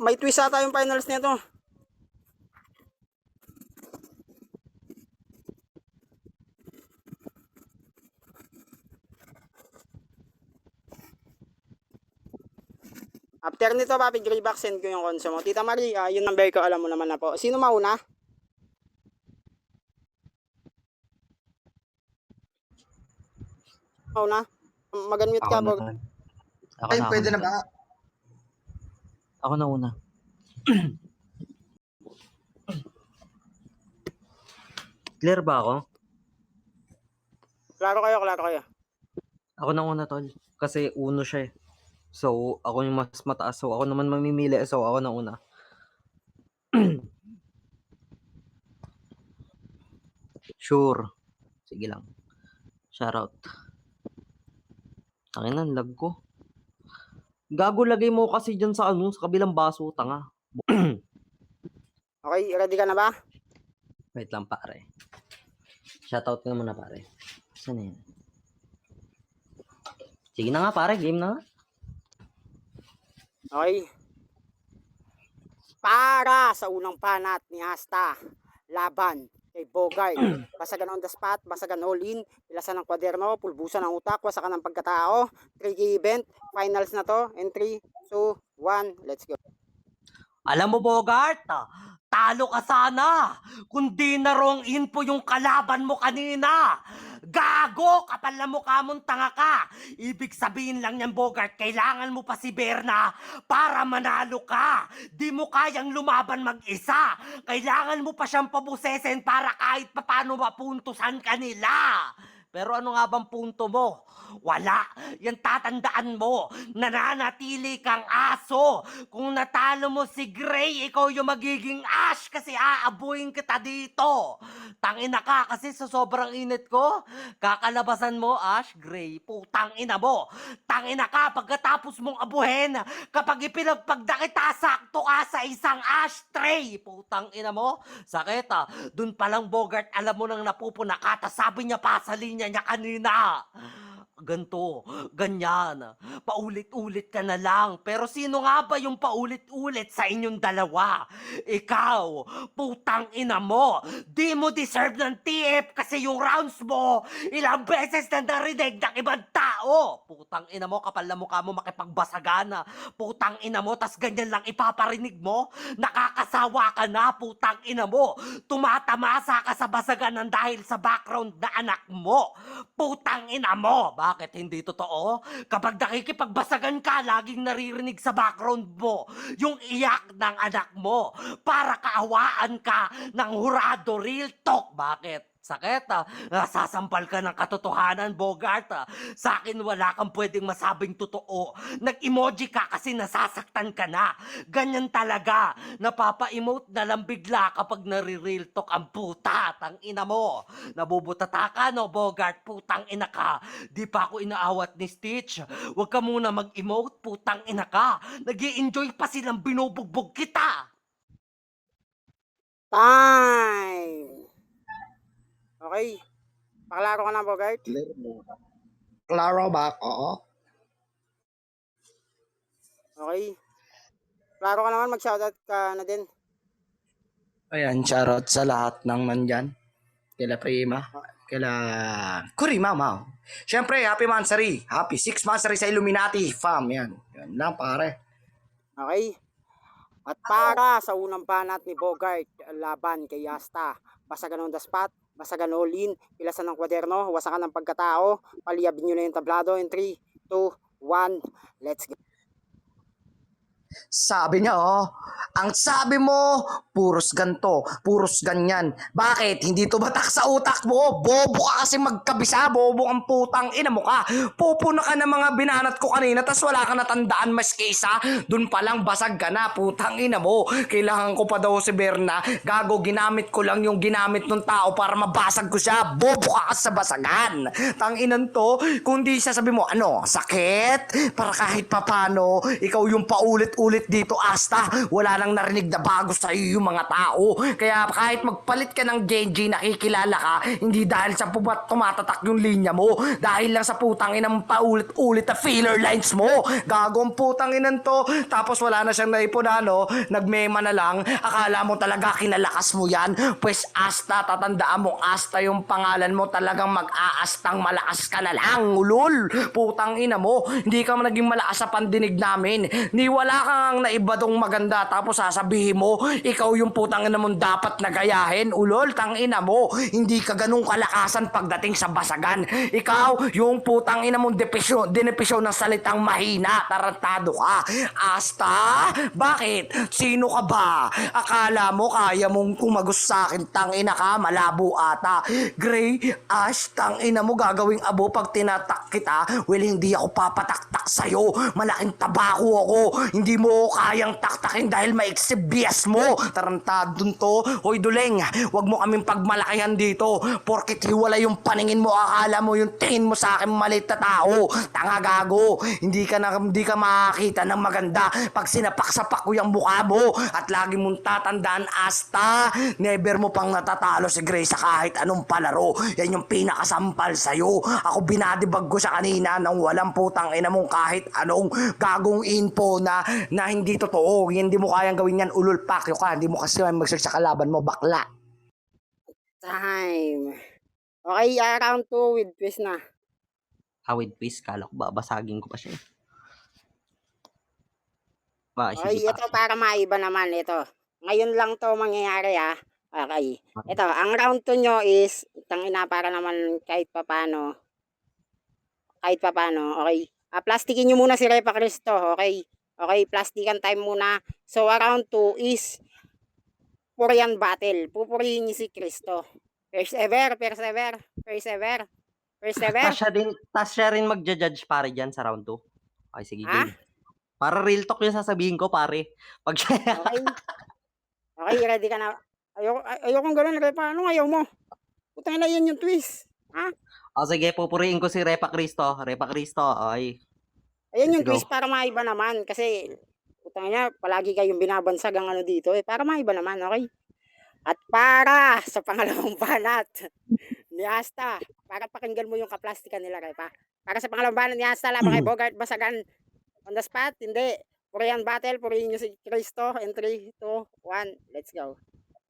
may twist ata yung finals nito. After nito, papi, grayback, send ko yung konso mo. Tita Marie, yung number ko, alam mo naman na po. Sino mauna? Mauna? Mag-unmute ka, Bog. Ay, pwede na ba? Ako na una. Clear ba ako? Klaro kayo. Ako na una, tol. Kasi uno siya eh. So, ako yung mas mataas. So, ako naman mamimili. So, ako na una. Sure. Sige lang. Shoutout. Tangin na, lag ko. Gago, lagay mo kasi dyan sa sa kabilang baso, tanga. Okay, ready ka na ba? Wait lang, pare. Shoutout nga muna, pare. Saan na yun? Sige na nga, pare. Game na nga. Okay. Para sa unang panat ni Asta, laban kay Bogart. Basagan on the spot, basagan all in, pilasan ng kwaderno, pulbusan ng utak, wasakan ng pagkatao. 3K event, finals na to. In 3, 2, 1, let's go. Alam mo, Bogart, talo ka sana kung di na wrong info yung kalaban mo kanina. Gago, kapal na mukha mong tanga ka. Ibig sabihin lang yan, Bogart, kailangan mo pa si Berna para manalo ka. Di mo kayang lumaban mag-isa. Kailangan mo pa siyang pabusesin para kahit papano mapuntusan kanila. Pero ano nga bang punto mo? Wala. Yan tatandaan mo. Nananatili kang aso. Kung natalo mo si Gray, ikaw yung magiging Ash kasi aabuin kita dito. Tangina ka kasi sa sobrang init ko. Kakalabasan mo, Ash, Gray. Putang ina mo. Tangina ka pagkatapos mong abuhin. Kapag ipinagpagda kita, sakto ka sa isang ashtray. Putang ina mo. Sakit ah. Dun palang, Bogart, alam mo nang napupuna ka. Tas sabi niya pa sa linya niya kanina. Ganto, ganyan. Paulit-ulit ka na lang. Pero sino nga ba yung paulit-ulit sa inyong dalawa? Ikaw, putang ina mo. Di mo deserve ng TF kasi yung rounds mo, ilang beses na narinig ng ibang tao. Putang ina mo, kapal na mukha mo makipagbasagana. Putang ina mo, tas ganyan lang ipaparinig mo. Nakakasawa ka na, putang ina mo. Tumatamasa ka sa basaganan dahil sa background na anak mo. Putang ina mo. Bakit hindi totoo? Kapag nakikipagbasagan ka, laging naririnig sa background mo yung iyak ng anak mo para kaawaan ka ng hurado. Real talk. Bakit? Sakit ah. Nasasampal ka ng katotohanan, Bogart ah. Sa akin wala kang pwedeng masabing totoo. Nag-emoji ka kasi nasasaktan ka na. Ganyan talaga. Napapa-emote na lang bigla kapag nare-real talk ang puta. Tang ina mo. Nabubutata ka no, Bogart. Putang ina ka. Di pa ako inaawat ni Stitch. Huwag ka muna mag-emote. Putang ina ka. Nag-i-enjoy pa silang binubugbog kita. Time! Okay. Paklaro ka na, Bogart? Klaro ba? Oo. Okay. Klaro ka naman, mag-shoutout ka na din. Ayan, shoutout sa lahat ng nandyan. Kila Prima. Kila Kurima, Mao. Siyempre, happy Mansari. Happy 6 Mansari sa Illuminati, fam. Yan. Yan lang, pare. Okay. At para sa unang banat ni Bogart, laban kay Asta, basagan on the spot, basagan all in, pilasan ng kwaderno, wasakan ng pagkatao, paliyabin nyo na yung tablado in 3, 2, 1, let's go. Sabi niya, ang sabi mo, puros ganto, puros ganyan. Bakit? Hindi tumatak sa utak mo. Bobo ka kasi magkabisa, bobo ang putang ina mo ka. Pupuna ka ng mga binanat ko kanina, tas wala ka natandaan maski isa. Dun palang basag ka na, putang ina mo. Kailangan ko pa daw si Berna. Gago, ginamit ko lang yung ginamit ng tao para mabasag ko siya. Bobo ka sa basagan. Tanginan to, kung di siya sabi mo, ano, sakit? Para kahit papano, ikaw yung paulit-ulit paulit-ulit dito, Asta. Wala nang narinig na bago sa iyo yung mga tao. Kaya kahit magpalit ka ng Genji, nakikilala ka, hindi dahil sa tumatatak yung linya mo. Dahil lang sa putang inang paulit-ulit na filler lines mo. Gago ang putang inan to. Tapos wala na siyang naipunano, nagmema na lang. Akala mo talaga kinalakas mo yan? Pues Asta, tatandaan mo, Asta yung pangalan mo, talagang mag-aastang malakas ka na lang, ulol. Putang ina mo, hindi ka naging malakas sa pandinig namin. Ni wala kang naibadong maganda, tapos sasabihin mo, ikaw yung putang ina mong dapat nagayahin, ulol, tang ina mo. Hindi ka ganung kalakasan pagdating sa basagan. Ikaw, yung putang ina mong dinepisyon ng salitang mahina, tarantado ka. Asta, bakit? Sino ka ba? Akala mo kaya mong kumagos sa akin, tang ina ka, malabo ata. Gray, Ash, tang ina mo gagawing abo pag tinatak kita. Well, hindi ako papataktak sa'yo. Malaking tabako ako. Hindi mo kayang taktakin dahil maiksi bias mo. Tarantadon to. Hoy Duleng, wag mo kaming pagmalakihan dito. Porkit hiwala yung paningin mo, akala mo yung tingin mo sa akin maliit na tao. Tanga gago. Hindi ka makakita ng maganda pag sinapak-sapak ko yung mukha mo. At lagi mong tatandaan, Asta, never mo pang natatalo si Grace sa kahit anong palaro. Yan yung pinakasampal sa'yo. Ako binadibag ko sa kanina nang walang putang ina mong kahit anong gagong info na hindi totoo. Hindi mo kayang gawin yan, ulul, pakyo ka. Hindi mo kasi mag-search sa kalaban mo, bakla. Time. Okay, round 2 with twist na. With twist, kala ko babasagin ko pa siya. Okay, Sige pa. ito para maiba naman ito. Ngayon lang to mangyayari Okay. Ito, ang round 2 nyo is, tangina para naman kahit papano. Okay. Plastikin nyo muna si Repa Cristo, okay? Okay, plastikan time muna. So, round 2 is Purian battle. Pupurihin niyo si Cristo. Persevere. Tas siya rin magja-judge pare dyan sa round 2. Okay, sige, Ha? game. Para real talk yung sasabihin ko, pare. Pag Okay. Okay, ready ka na. Ayokong ganun, Repa. Ano ayaw mo? Putang na yan yung twist. Ha? sige, pupuriin ko si Repa Cristo. Okay. Ayan yung Let's go. twist para maiba naman. Kasi, putang niya, palagi kayong binabansag ang ano dito. Para maiba naman, okay? At para sa pangalawang banat ni Asta, para pakinggan mo yung kaplastikan nila, Repa. Para sa pangalawang banat ni Asta, laban kay Bogart, basagan on the spot. Hindi. Purihan battle, purihin nyo si Cristo. In 3, 2, 1, let's go.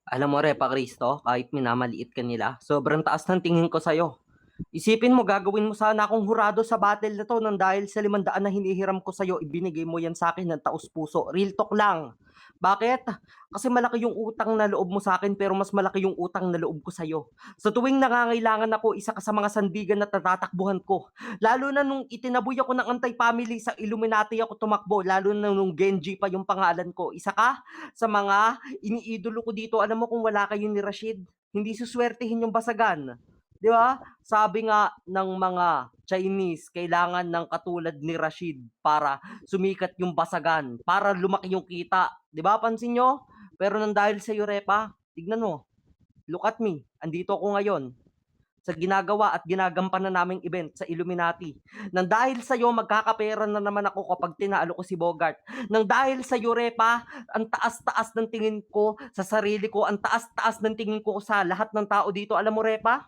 Alam mo, Repa Cristo, kahit minamaliit ka nila, sobrang taas ng tingin ko sa'yo. Isipin mo, gagawin mo sana akong hurado sa battle na to nang dahil sa 500 na hinihiram ko sa'yo, ibinigay mo yan sa akin ng taos puso. Real talk lang. Bakit? Kasi malaki yung utang na loob mo sa akin pero mas malaki yung utang na loob ko sa'yo. Sa tuwing nangangailangan ako, isa ka sa mga sandigan na tatatakbuhan ko. Lalo na nung itinaboy ako ng anti-family sa Illuminati ako tumakbo, lalo na nung Genji pa yung pangalan ko. Isa ka sa mga iniidolo ko dito. Alam mo kung wala kayo ni Rashid, hindi suswertehin yung basagan. Di ba? Sabi nga ng mga Chinese, kailangan ng katulad ni Rashid para sumikat yung basagan, para lumaki yung kita. Di ba? Pansin nyo? Pero nang dahil sa iyo, Repa, tignan mo. Look at me. Andito ako ngayon sa ginagawa at ginagampan na naming event sa Illuminati. Nang dahil sa iyo, magkakapera na naman ako kapag tinalo ko si Bogart. Nang dahil sa iyo, Repa, ang taas-taas ng tingin ko sa sarili ko, ang taas-taas ng tingin ko sa lahat ng tao dito. Alam mo, Repa,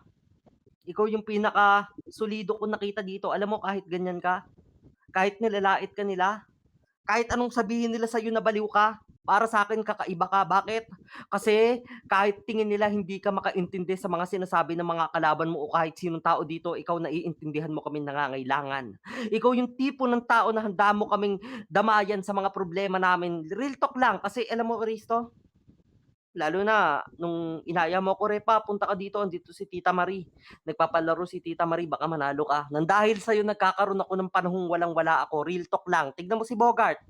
ikaw yung pinaka-solido ko nakita dito. Alam mo, kahit ganyan ka, kahit nilalait ka nila, kahit anong sabihin nila sa'yo na baliw ka, para sa akin kakaiba ka. Bakit? Kasi kahit tingin nila hindi ka makaintindi sa mga sinasabi ng mga kalaban mo o kahit sinong tao dito, ikaw naiintindihan mo kaming nangangailangan. Ikaw yung tipo ng tao na handa mo kaming damayan sa mga problema namin. Real talk lang. Kasi alam mo, Risto, lalo na nung inaya mo ko, Repa, punta ka dito, andito si Tita Marie. Nagpapalaro si Tita Marie, baka manalo ka. Nang dahil sa'yo, nagkakaroon ako ng panahong walang-wala ako. Real talk lang. Tignan mo si Bogart.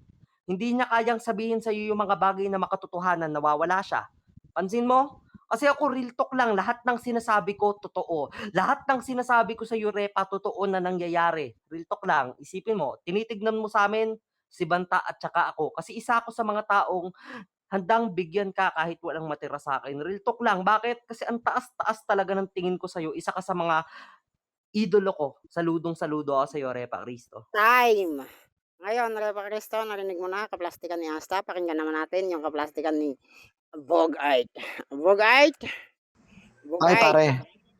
Hindi niya kayang sabihin sa'yo yung mga bagay na makatotohanan, nawawala siya. Pansin mo? Kasi ako, real talk lang. Lahat ng sinasabi ko, totoo. Lahat ng sinasabi ko sa'yo, Repa, totoo na nangyayari. Real talk lang. Isipin mo, tinitignan mo sa amin, si Banta at saka ako. Kasi isa ako sa mga taong handang bigyan ka kahit walang matira sa akin. Real talk lang. Bakit? Kasi ang taas-taas talaga ng tingin ko sa'yo. Isa ka sa mga idolo ko. Saludong-saludo ako sa'yo, Repa Cristo. Time. Ngayon, Repa Cristo, narinig mo na kaplastikan ni Asta. Pakinggan naman natin yung kaplastikan ni Bogart. Bogart, Ay, Bogart, pare.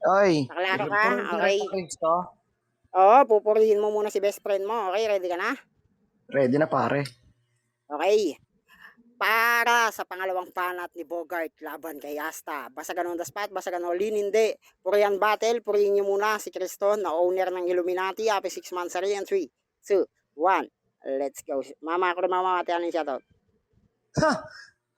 Oy, naklaro ka? puro yung Okay. pa Kristo. Oo, pupurihin mo muna si best friend mo. Okay, ready ka na? Ready na, pare. Okay. Para sa pangalawang panat ni Bogart laban kay Asta. Basagan on the spot, basagan all in, hindi. Purihan battle, purihin niyo muna si Criston na owner ng Illuminati. Happy 6 months and 3, 2, 1. Let's go. Mama ako na mama, ate ano yung shoutout? Ha!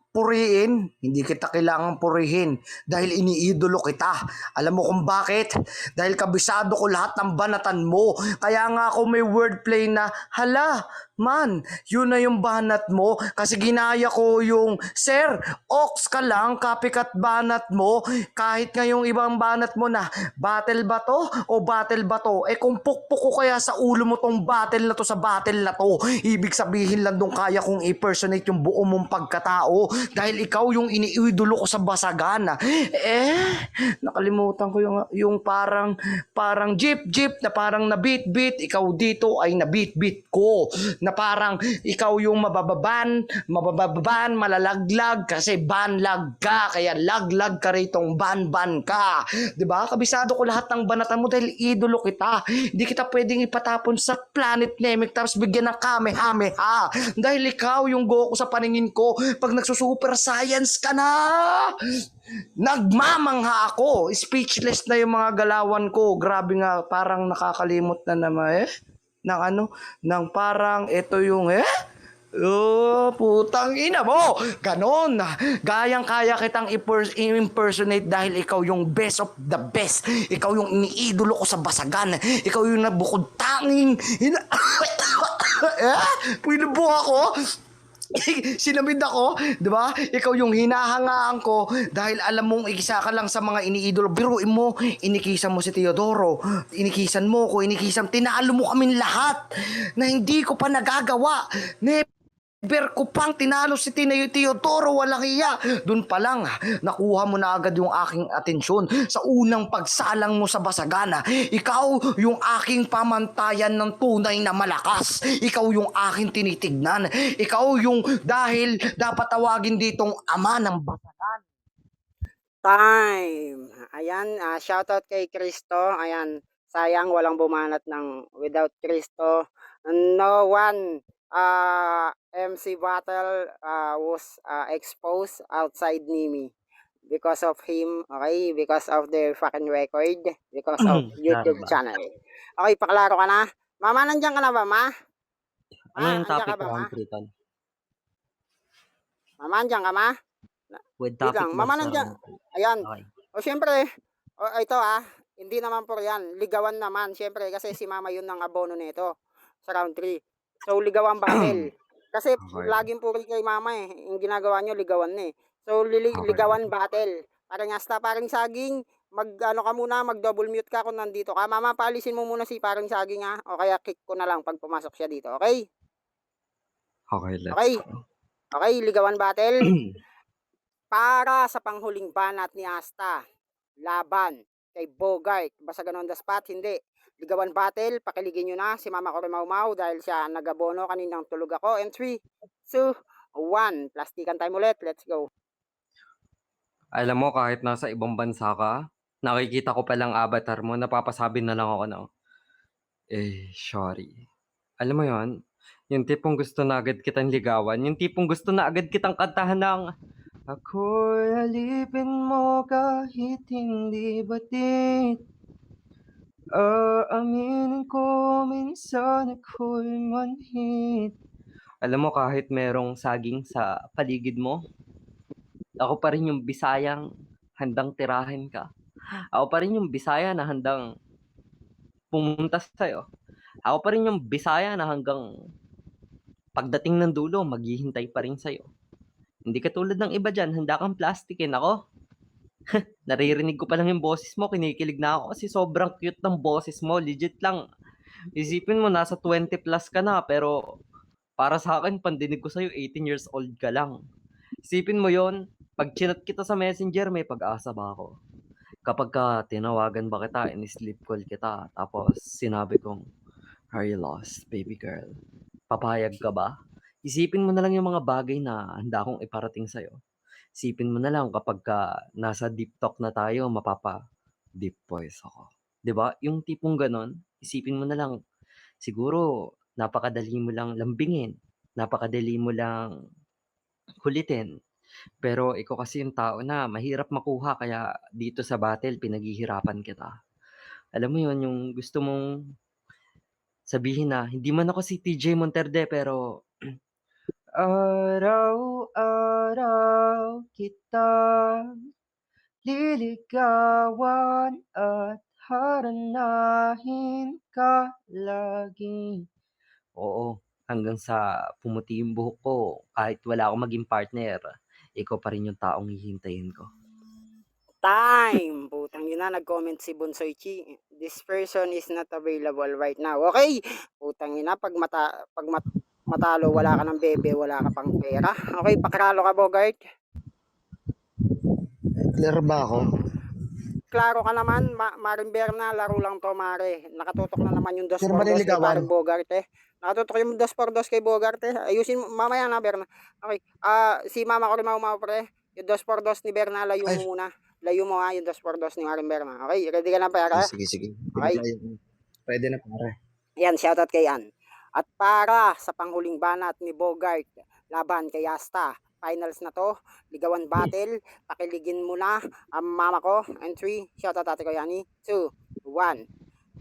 Purihin, hindi kita kailangang purihin dahil iniidolo kita. Alam mo kung bakit? Dahil kabisado ko lahat ng banatan mo. Kaya nga ako may wordplay na, hala, man, yun na yung banat mo. Kasi ginaya ko yung, sir, ox ka lang, copycat banat mo. Kahit nga yung ibang banat mo na, battle ba to o battle ba to? Eh kung pukpuk ko kaya sa ulo mo tong battle na to sa battle na to, ibig sabihin lang dong kaya kong i-personate yung buo mong pagkatao dahil ikaw yung iniidolo ko sa basagan. Nakalimutan ko yung parang jeep na parang nabit-bit, ikaw dito ay nabit-bit ko. Na parang ikaw yung mabababan, malalaglag kasi banlag ka, kaya laglag ka ritong ban ka. 'Di ba? Kabisado ko lahat ng banatan mo dahil idolo kita. Hindi kita pwedeng ipatapon sa planet Namek tapos bigyan ng kamehameha. Dahil ikaw yung Goku sa paningin ko pag nagsusuper science ka na. Nagmamangha ako. Speechless na yung mga galawan ko. Grabe nga, parang nakakalimot na naman ng ng parang ito yung Oh, putang ina mo! Ganon! Gayang kaya kitang impersonate dahil ikaw yung best of the best. Ikaw yung iniidolo ko sa basagan. Ikaw yung nabukod tanging... Pinubo ako? Sinabid ako, 'di ba? Ikaw yung hinahangaan ko dahil alam mong isa ka lang sa mga iniidolo. Biruin mo, inikisan mo si Teodoro, inikisan mo ko, tinalo mo kaming lahat na hindi ko pa nagagawa. Never ko pang tinalo si Teodoro, walang iya. Doon pa lang, nakuha mo na agad yung aking atensyon sa unang pagsalang mo sa basagana. Ikaw yung aking pamantayan ng tunay na malakas. Ikaw yung aking tinitignan. Ikaw yung dahil dapat tawagin ditong ama ng basagan. Time. Ayan, shoutout kay Cristo. Ayan, sayang walang bumanat ng without Cristo. No one MC battle was exposed outside Nimi because of him, okay? Because of their fucking record, because of Klaro YouTube ba? channel. Okay, paklaro ka na? Mama, nandiyan ka na ba, ma? Ano Ma, yung andiyan topic ka ba, ma? round 3 ton? Mama, andiyan ka, ma? With Wait topic lang, lang mama sa nandiyan. round 3. Ayan. Okay. O siyempre, ito hindi naman po yan. Ligawan naman, siyempre, kasi si mama yun ng abono nito sa round 3. So, ligawan battle. Kasi Okay. laging puri kay mama yung ginagawa nyo, ligawan na So, Okay. ligawan battle. Parang asta, parang saging, ka muna, mag double mute ka kung nandito ka. Mama, paalisin mo muna si parang saging o kaya kick ko na lang pag pumasok siya dito, okay? Okay, let's Okay, go. okay, ligawan battle. Para sa panghuling banat ni Asta, laban kay Bogart. Basagan on the spot, hindi. Ligawan battle, pakiligin nyo na si Mama Kore Mau dahil siya nagabono kaninang tulog ako. And 3, 2, 1. Plastikan time ulit. Let's go. Alam mo, kahit nasa ibang bansa ka, nakikita ko palang avatar mo, napapasabi na lang ako na, sorry. Alam mo yon, yung tipong gusto na agad kitang ligawan, yung tipong gusto na agad kitang kantahan ng ako'y alipin mo kahit hindi batit. Aminin ko minsan ako'y manhit. Alam mo, kahit merong saging sa paligid mo, ako pa rin yung Bisayang handang tirahin ka. Ako pa rin yung Bisaya na handang pumunta sa'yo. Ako pa rin yung Bisaya na hanggang pagdating ng dulo, maghihintay pa rin sa'yo. Hindi katulad ng iba dyan, handa kang plastikin. Ako, naririnig ko pa lang yung boses mo, kinikilig na ako kasi sobrang cute ng boses mo. Legit lang. Isipin mo, nasa 20 plus ka na, pero para sa akin, pandinig ko sa'yo, 18 years old ka lang. Isipin mo yon, pag chinat kita sa messenger, may pag-asa ba ako? Kapag ka tinawagan ba kita, in-sleep call kita, tapos sinabi kong, are you lost, baby girl? Papayag ka ba? Isipin mo na lang yung mga bagay na handa kong iparating sa'yo. Isipin mo na lang kapagka nasa deep talk na tayo, mapapa-deep voice ako. 'Di ba? Yung tipong gano'n, isipin mo na lang, siguro napakadali mo lang lambingin, napakadali mo lang kulitin. Pero ikaw kasi yung tao na mahirap makuha kaya dito sa battle pinaghihirapan kita. Alam mo yun, yung gusto mong sabihin na hindi man ako si TJ Monterde pero araw-araw kitang liligawan at haranahin ka lagi. Oo, hanggang sa pumuti yung buhok ko kahit wala akong maging partner, ikaw pa rin yung taong hihintayin ko. Time! Putang ina, nag-comment si Bonsoy Chi. This person is not available right now. Okay? Putang ina, matalo, wala ka ng bebe, wala ka pang pera. Okay, pakralo ka, Bogart. Clear ba ako? Klaro ka naman, Maring Berna, laro lang to, Mare. Nakatutok na naman yung 2 Sino por ba 2 kay niligawan? Paring Bogart eh. Nakatutok yung 2 por 2 kay Bogart eh. Ayusin mo, mamaya na, Berna. Okay, si Mama ko rin pre. Yung 2 por 2 ni Berna, layo Ay, mo muna. Layo mo ha, yung 2 por 2 ni Maring Berna. Okay, ready ka na, pera? sige. Okay, Pwede na pare. yan, shoutout kay Ann. At para sa panghuling banat ni Bogart, laban kay Asta. Finals na to, ligawan battle, pakiligin mo na ang mama ko. And 3, shoutout ate ko Yani. 2, 1,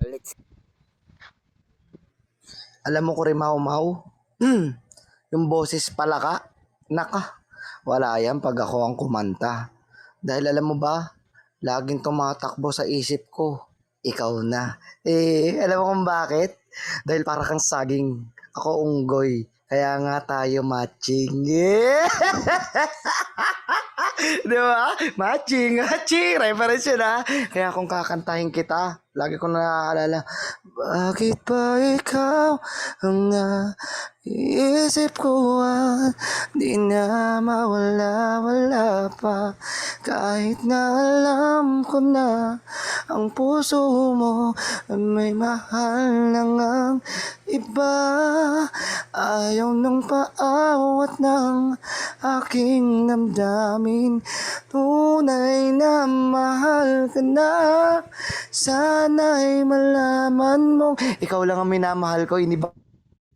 let's Alam mo ko rin mau yung boses palaka. Naka, wala yan pag ako ang kumanta. Dahil alam mo ba, laging tumatakbo sa isip ko, ikaw na. Alam mo kung bakit? Dahil para kang saging, ako unggoy. Kaya nga tayo matching. Di ba? Matching. Reference yun ha. Kaya kung kakantahin kita, lagi ko naaalala, bakit ba ikaw ang naisip ko at di na mawala pa kahit na alam ko na ang puso mo ay may mahal na ngang iba. Ayaw nang paawat ng aking damdamin. Tunay na mahal ka na. Sana'y malaman mong ikaw lang ang minamahal ko. Iniba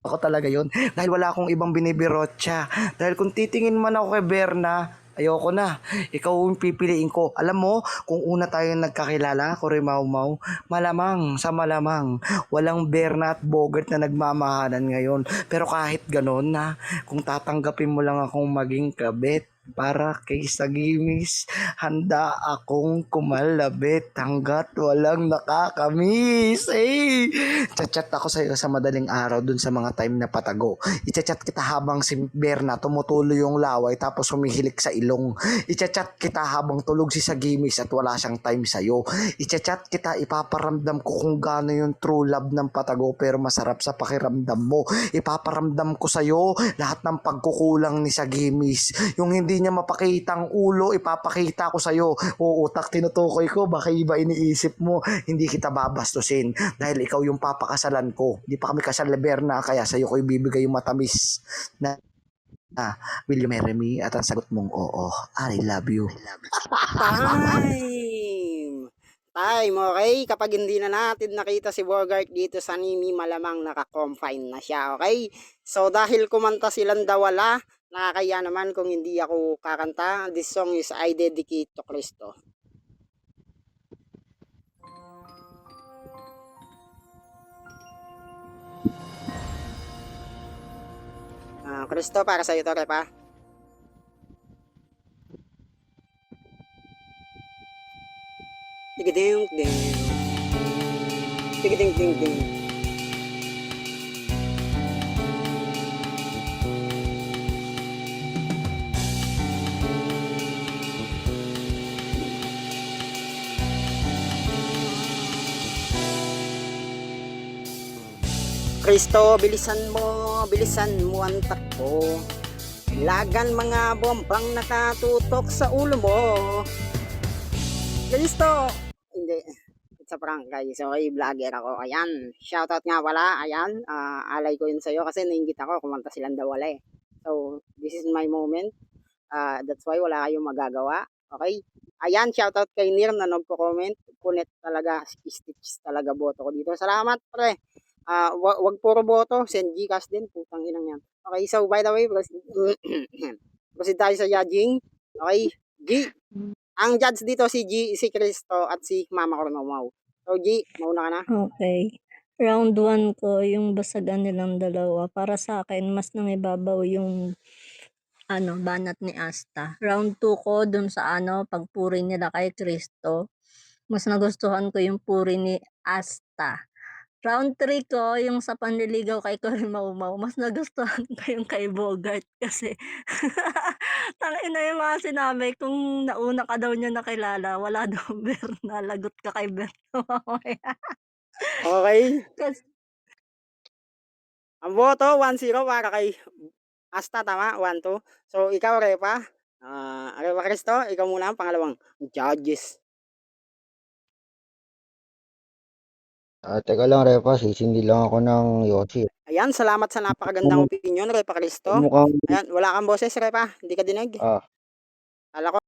ako talaga yon dahil wala akong ibang binibirotya. Dahil kung titingin man ako kay Berna, ayoko na. Ikaw yung pipiliin ko. Alam mo, kung una tayong nagkakilala, Kore Mau Mau, malamang sa malamang, walang Berna at Bogart na nagmamahalan ngayon. Pero kahit ganon na, kung tatanggapin mo lang akong maging kabit, para kay Sagimis, handa akong kumalabit hanggat walang nakakamiss. Chat-chat ako sa iyo sa madaling araw dun sa mga time na patago. I-chat kita habang si Berna tumutuloy yung laway tapos humihilik sa ilong. I-chat kita habang tulog si Sagimis at wala siyang time sa'yo. I-chat kita, ipaparamdam ko kung gaano yung true love ng patago pero masarap sa pakiramdam mo. Ipaparamdam ko sa'yo lahat ng pagkukulang ni Sagimis. Yung hindi niya mapakitang ulo, ipapakita ko sa'yo. O utak, tinutukoy ko, baka iba iniisip mo. Hindi kita babastusin dahil ikaw yung papakasalan ko. Hindi pa kami kasal, Berna, kaya sa'yo ko ibibigay yung matamis na will you marry me? At ang sagot mong oo, I love you. Time, okay? Kapag hindi na natin nakita si Bogart dito sa Nimi, malamang naka-confine na siya, okay? So, dahil kumanta silang dawala, nakakaya naman kung hindi ako kakanta. This song is I dedicate to Cristo. Cristo, para sa'yo to, Repa. Tigiding ding. Tigiding ding ding. Kristo, bilisan mo ang takbo. Lagan mga bombang nakatutok sa ulo mo. Kristo! Hindi. sa prank guys. So, ay vlogger ako. Ayan. Shoutout nga pala. Ayan. Alay ko yun sa'yo kasi nainggit ako. Kumanta silang dawala eh. So, this is my moment. That's why wala kayong magagawa. Okay? Ayan, shoutout kay Nir na nagpo-comment. Punit talaga, stitch talaga boto ko dito. Salamat, pre. Wag puro boto, send Gcash din, putang inang yan. Okay, so by the way, proceed tayo sa judging. Okay, G. Ang judge dito si Cristo at si Mama Cornomaw. So G, mauna ka na. Okay. Round 1 ko yung basagan nilang dalawa. Para sa akin, mas nangibabaw yung banat ni Asta. Round 2 ko dun sa pagpuri nila kay Cristo. Mas nagustuhan ko yung puri ni Asta. Round 3 ko yung sa panliligaw kay Cory Mau. Mas nagustuhan ko yung kay Bogart kasi tangina yung mga sinabi kung nauna ka daw niya nakilala, wala daw Berna, lagot ka kay Berna mamaya. Okay, Kasi ang boto 1-0 para kay Asta, tama? 1-2. So ikaw, Repa. Repa Cristo, ikaw muna ang pangalawang judges. Teka lang, Repa, sisindi lang ako ng Yossi. Ayan, salamat sa napakagandang opinion, Repa Cristo. Mukhang, Ayan, wala kang boses, Repa. Hindi ka dinig. ah, Kala ko